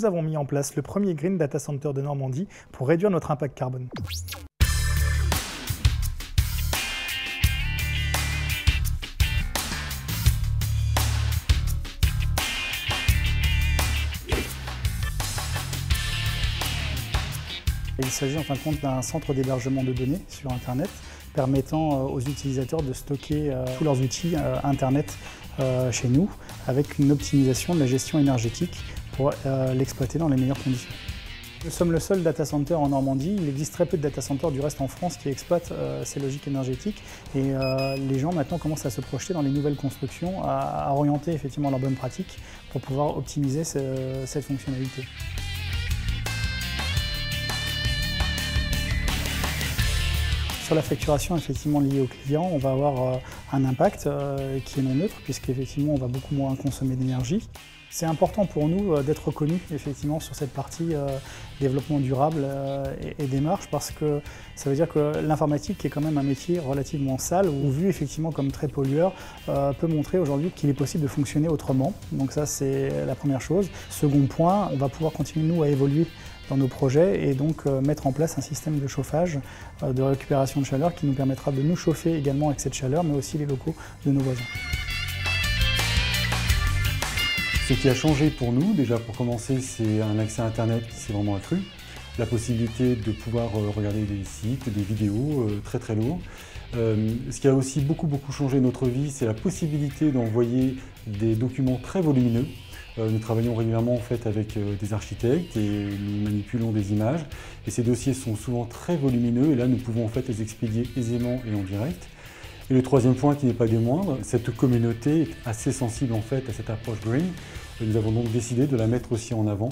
nous avons mis en place le premier Green Data Center de Normandie pour réduire notre impact carbone. Il s'agit en fin de compte d'un centre d'hébergement de données sur Internet permettant aux utilisateurs de stocker tous leurs outils Internet chez nous avec une optimisation de la gestion énergétique pour l'exploiter dans les meilleures conditions. Nous sommes le seul data center en Normandie. Il existe très peu de data centers du reste en France qui exploitent ces logiques énergétiques et les gens maintenant commencent à se projeter dans les nouvelles constructions, à orienter effectivement leurs bonnes pratiques pour pouvoir optimiser cette fonctionnalité. Sur la facturation effectivement liée aux clients, on va avoir un impact qui est non neutre puisqu'effectivement on va beaucoup moins consommer d'énergie. C'est important pour nous d'être reconnus effectivement sur cette partie développement durable et démarche parce que ça veut dire que l'informatique qui est quand même un métier relativement sale ou vu effectivement comme très pollueur peut montrer aujourd'hui qu'il est possible de fonctionner autrement. Donc ça c'est la première chose. Second point, on va pouvoir continuer nous à évoluer dans nos projets et donc mettre en place un système de chauffage, de récupération de chaleur qui nous permettra de nous chauffer également avec cette chaleur mais aussi les locaux de nos voisins. Ce qui a changé pour nous, déjà pour commencer, c'est un accès à Internet qui s'est vraiment accru, la possibilité de pouvoir regarder des sites, des vidéos très lourds. Ce qui a aussi beaucoup changé notre vie, c'est la possibilité d'envoyer des documents très volumineux. Nous travaillons régulièrement en fait avec des architectes et nous manipulons des images. Et ces dossiers sont souvent très volumineux et là nous pouvons en fait les expédier aisément et en direct. Et le troisième point qui n'est pas des moindres, cette communauté est assez sensible en fait à cette approche green. Nous avons donc décidé de la mettre aussi en avant.